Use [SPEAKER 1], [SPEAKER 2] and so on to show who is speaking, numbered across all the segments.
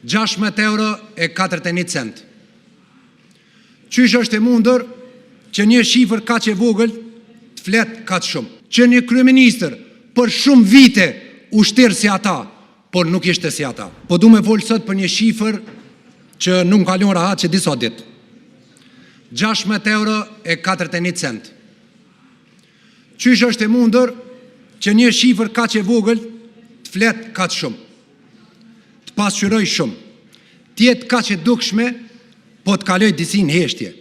[SPEAKER 1] €16.41. Qysh është e mundur që një shifër kaq e vogël të flet kaq shumë? Që një kryeministër për shumë vite u shtirë si ata, por nuk ishte si ata. Po du me folë sot për një shifër që nuk kalon rahat që disa ditë. €16.41. Qysh është e mundur që një shifër kaq e vogël të flet kaq shumë, të pasqyroj shumë, të jetë kaq e dukshme, po të kaloj disi në heshtje.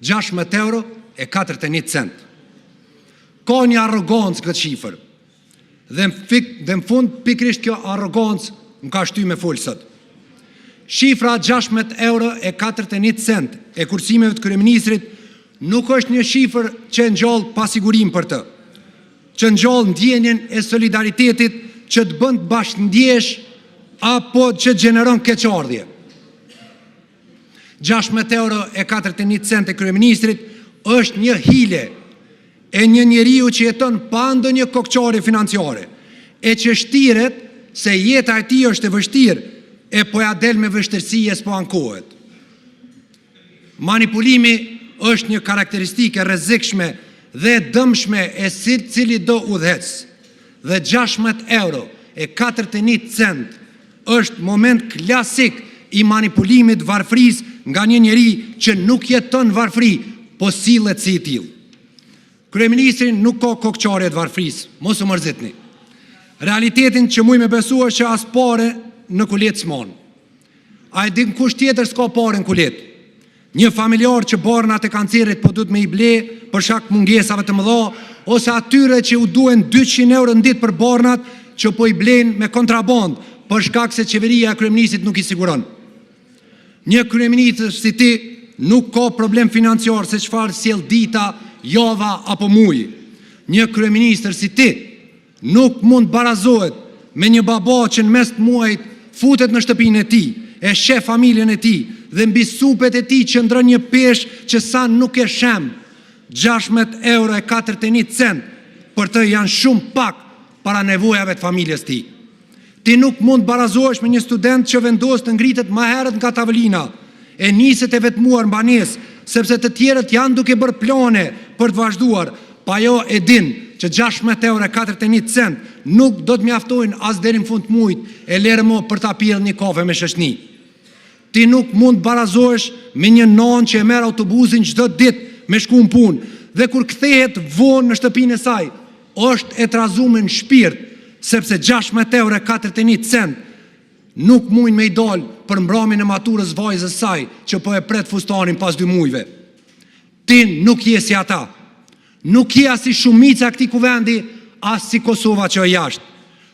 [SPEAKER 1] €16.41. Ka një arrogancë këtë shifër, dhe në fund pikrisht kjo arrogancë më ka shty me folë sot. Shifra €16.41 e kursimeve të kryeministrit nuk është një shifër që ngjall pasigurim për të, që ngjall ndjenjen e solidaritetit që të bën të bashkëndjesh apo që gjeneron keqardhje. €16.41 e kryeministrit është një hile e një njeriu që jeton pa ndonjë kokçare financiare, e që shtiret se jeta e tij është e vështirë, e po ja del me vështirësi e s'po ankohet. Manipulimi është një karakteristikë e rrezikshme dhe dëmshme e cili do udhëhec. Dhe €16.41 është moment klasik i manipulimit varfërisë nga një njeri që nuk jeton varfëri, po sillet si i tillë. Kryeministri nuk ka kokçare të varfërisë, mos u mërzitni. Realitetin që muj me besu është që as pare në kulet s'mon. A e din kush tjetër s'ka pare në kulet? Një familjar që barnat e kancerit po duhet me i ble për shak mungesave të mëdha, ose atyre që u duen €200 në ditë për barnat që po i blen me kontraband për shkak se qeveria e kryeministrit nuk i siguron. Një kryeministër si ti nuk ka problem financiar se çfarë sjell dita, java apo muji. Një kryeministër si ti nuk mund barazohet me një baba që në mes të muajit futet në shtëpinë e tij, e sheh familjen e tij dhe mbi supet e tij qëndron një peshë që sa nuk e shem. €16.41 për të janë shumë pak para nevojave të familjes tij. Ti nuk mund barazohesh me një student që vendos të ngritet më herët nga tavolina, e niset e vetmuar mbanesë, sepse të tjerët janë duke bërë plane për të vazhduar, pa jo e din që €16.41 nuk do të mjaftojnë as deri në fund të muajit, e lere mo për ta pirë një kafe me shoqni. Ti nuk mund barazohesh me një nanë që e merr autobusin çdo ditë me shku në punë, dhe kur kthehet vonë në shtëpinë e saj, është e trazuar në shpirt, sepse €16.41 nuk mujnë me i dalë për mbramin e maturës vajzës saj që po e pret fustanin pas 2 muajve. Ti nuk je si ata. Nuk je as si shumica këtij kuvendi, as si Kosova që është jashtë.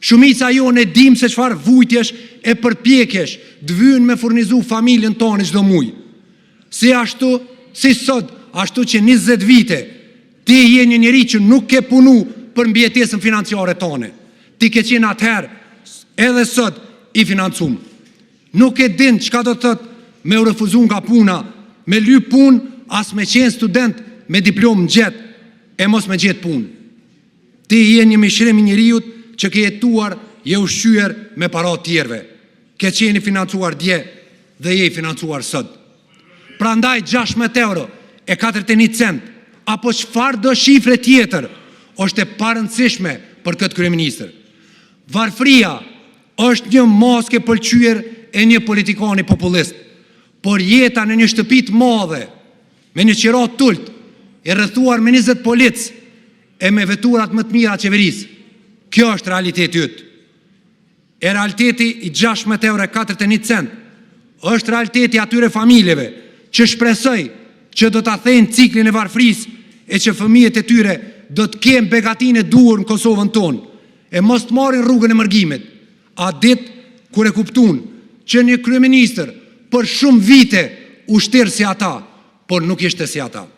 [SPEAKER 1] Shumica jonë e dim se çfarë vujtjesh e përpjekjesh të vynë me furnizu familjen tonë çdo muaj. Si sot, ashtu që 20 vite ti je një njeri që nuk ke punu për mbijetesën financiare tone. Ti ke qenë atëherë edhe sot i financum. Nuk e din çka do të thot me u refuzu nga puna, me lyp punë, as me qenë student me diplomë gjet e mos me gjet punë. Ti je një mishrim i njeriut që ke jetuar, je ushqyer me para tjerve. Ke qenë i financuar dje dhe je i financuar sot. Prandaj €16.41 apo çfarë do shifre tjetër është e parëndësishme për këtë kryeministër. Varfëria është një maske pëlqyer e një politikani populist, por jeta në një shtëpi të madhe me një qira tult, e rrethuar me 20 polic e me veturat më të mira qeverisë, kjo është realiteti yt. E realiteti i €16.41 është realiteti atyre familjeve që shpresoj që do ta thejnë ciklin e varfërisë e që fëmijët e tyre do të kenë begatinë e duhur në Kosovën tonë e mos të marrin rrugën e mërgimit. A ditë kur e kuptun që një kryeministër për shumë vite u shtirë si ata, por nuk ishte si ata.